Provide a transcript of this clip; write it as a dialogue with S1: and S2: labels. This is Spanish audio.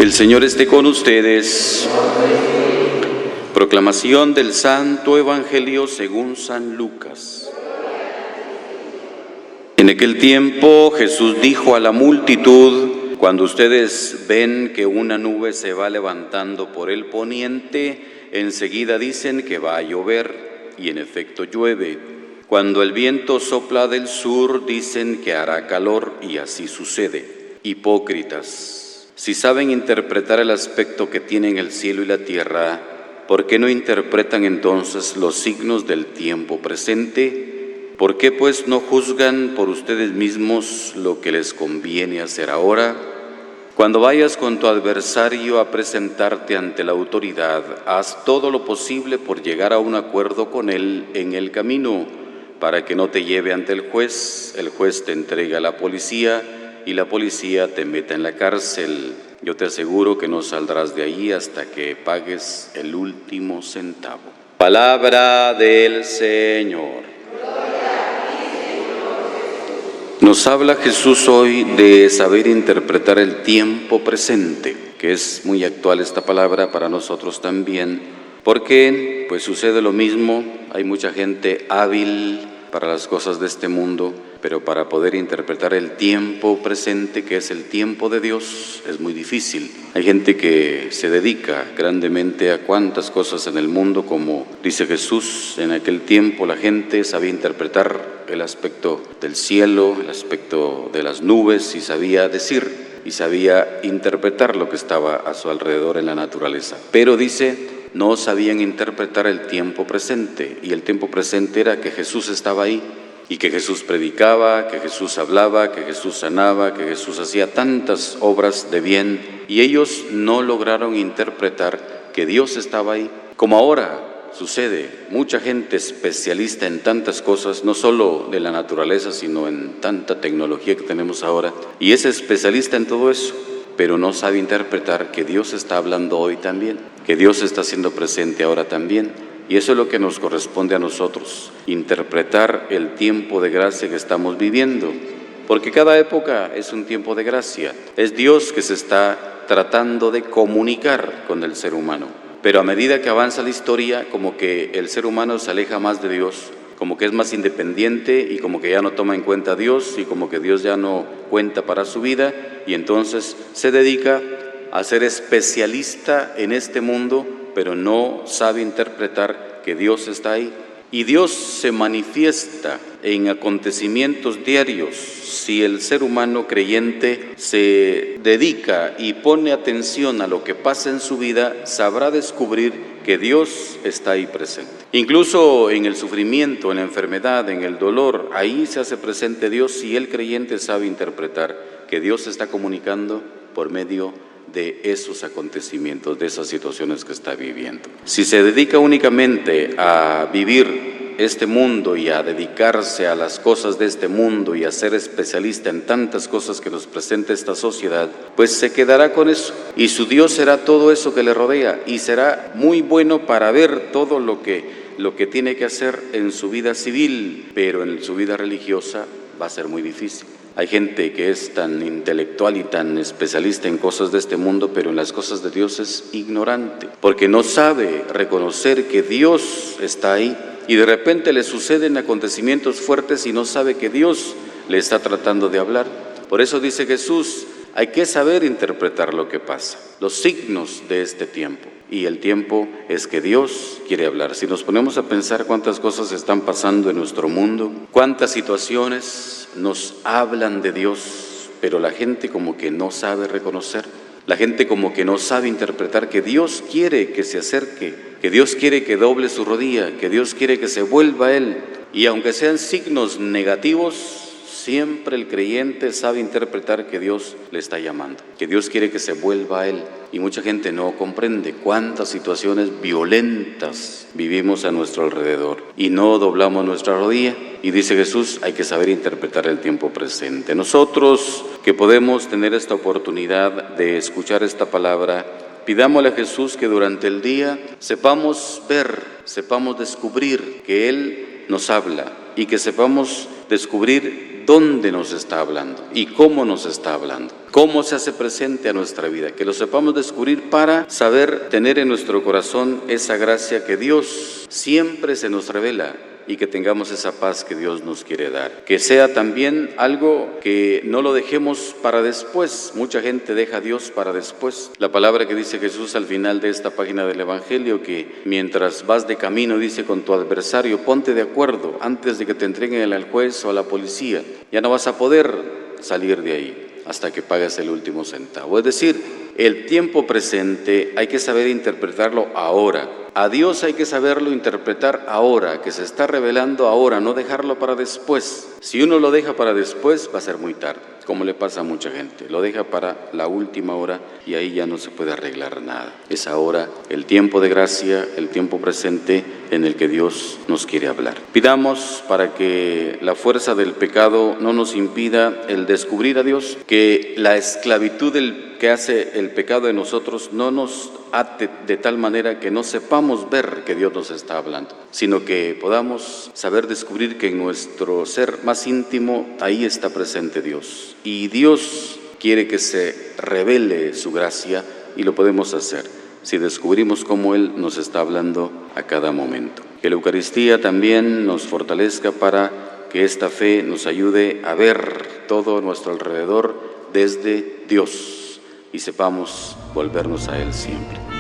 S1: El Señor esté con ustedes. Proclamación del Santo Evangelio según San Lucas. En aquel tiempo Jesús dijo a la multitud: cuando ustedes ven que una nube se va levantando por el poniente, enseguida dicen que va a llover, y en efecto llueve. Cuando el viento sopla del sur, dicen que hará calor, y así sucede. Hipócritas, si saben interpretar el aspecto que tienen el cielo y la tierra, ¿por qué no interpretan entonces los signos del tiempo presente? ¿Por qué pues no juzgan por ustedes mismos lo que les conviene hacer ahora? Cuando vayas con tu adversario a presentarte ante la autoridad, haz todo lo posible por llegar a un acuerdo con él en el camino, para que no te lleve ante el juez te entrega a la policía y la policía te meta en la cárcel. Yo te aseguro que no saldrás de allí hasta que pagues el último centavo. Palabra del Señor. Nos habla Jesús hoy de saber interpretar el tiempo presente, que es muy actual esta palabra para nosotros también, porque pues sucede lo mismo, hay mucha gente hábil para las cosas de este mundo, pero para poder interpretar el tiempo presente, que es el tiempo de Dios, es muy difícil. Hay gente que se dedica grandemente a cuantas cosas en el mundo, como dice Jesús, en aquel tiempo la gente sabía interpretar el aspecto del cielo, el aspecto de las nubes, y sabía decir, y sabía interpretar lo que estaba a su alrededor en la naturaleza. Pero dice, no sabían interpretar el tiempo presente, y el tiempo presente era que Jesús estaba ahí, y que Jesús predicaba, que Jesús hablaba, que Jesús sanaba, que Jesús hacía tantas obras de bien, y ellos no lograron interpretar que Dios estaba ahí. Como ahora sucede, mucha gente especialista en tantas cosas, no solo de la naturaleza, sino en tanta tecnología que tenemos ahora, y es especialista en todo eso, pero no sabe interpretar que Dios está hablando hoy también, que Dios está siendo presente ahora también. Y eso es lo que nos corresponde a nosotros, interpretar el tiempo de gracia que estamos viviendo, porque cada época es un tiempo de gracia. Es Dios que se está tratando de comunicar con el ser humano, pero a medida que avanza la historia, como que el ser humano se aleja más de Dios, como que es más independiente y como que ya no toma en cuenta a Dios y como que Dios ya no cuenta para su vida, y entonces se dedica a ser especialista en este mundo, pero no sabe interpretar que Dios está ahí. Y Dios se manifiesta en acontecimientos diarios. Si el ser humano creyente se dedica y pone atención a lo que pasa en su vida, sabrá descubrir que Dios está ahí presente. Incluso en el sufrimiento, en la enfermedad, en el dolor, ahí se hace presente Dios, si el creyente sabe interpretar que Dios está comunicando por medio de esos acontecimientos, de esas situaciones que está viviendo. Si se dedica únicamente a vivir este mundo y a dedicarse a las cosas de este mundo y a ser especialista en tantas cosas que nos presenta esta sociedad, pues se quedará con eso, y su Dios será todo eso que le rodea, y será muy bueno para ver todo lo que tiene que hacer en su vida civil, pero en su vida religiosa va a ser muy difícil. Hay gente que es tan intelectual y tan especialista en cosas de este mundo, pero en las cosas de Dios es ignorante, porque no sabe reconocer que Dios está ahí, y de repente le suceden acontecimientos fuertes y no sabe que Dios le está tratando de hablar. Por eso dice Jesús, hay que saber interpretar lo que pasa, los signos de este tiempo. Y el tiempo es que Dios quiere hablar. Si nos ponemos a pensar cuántas cosas están pasando en nuestro mundo, cuántas situaciones nos hablan de Dios, pero la gente como que no sabe reconocer, la gente como que no sabe interpretar que Dios quiere que se acerque, que Dios quiere que doble su rodilla, que Dios quiere que se vuelva a Él. Y aunque sean signos negativos, siempre el creyente sabe interpretar que Dios le está llamando, que Dios quiere que se vuelva a Él. Y mucha gente no comprende cuántas situaciones violentas vivimos a nuestro alrededor y no doblamos nuestra rodilla. Y dice Jesús, hay que saber interpretar el tiempo presente. Nosotros que podemos tener esta oportunidad de escuchar esta palabra, pidámosle a Jesús que durante el día sepamos ver, sepamos descubrir que Él nos habla, y que sepamos descubrir dónde nos está hablando y cómo nos está hablando. cómo se hace presente a nuestra vida, que lo sepamos descubrir para saber tener en nuestro corazón esa gracia que Dios siempre se nos revela y que tengamos esa paz que Dios nos quiere dar. Que sea también algo que no lo dejemos para después. Mucha gente deja a Dios para después. La palabra que dice Jesús al final de esta página del Evangelio, que mientras vas de camino, dice, con tu adversario, ponte de acuerdo antes de que te entreguen al juez o a la policía. Ya no vas a poder salir de ahí hasta que pagues el último centavo. Es decir, el tiempo presente hay que saber interpretarlo ahora. A Dios hay que saberlo interpretar ahora, que se está revelando ahora, no dejarlo para después. Si uno lo deja para después, va a ser muy tarde, como le pasa a mucha gente. Lo deja para la última hora y ahí ya no se puede arreglar nada. Es ahora el tiempo de gracia, el tiempo presente en el que Dios nos quiere hablar. Pidamos para que la fuerza del pecado no nos impida el descubrir a Dios, que la esclavitud que hace el pecado en nosotros no nos ate de tal manera que no sepamos ver que Dios nos está hablando, sino que podamos saber descubrir que en nuestro ser más íntimo ahí está presente Dios. Y Dios quiere que se revele su gracia y lo podemos hacer si descubrimos cómo Él nos está hablando a cada momento. Que la Eucaristía también nos fortalezca para que esta fe nos ayude a ver todo a nuestro alrededor desde Dios y sepamos volvernos a Él siempre.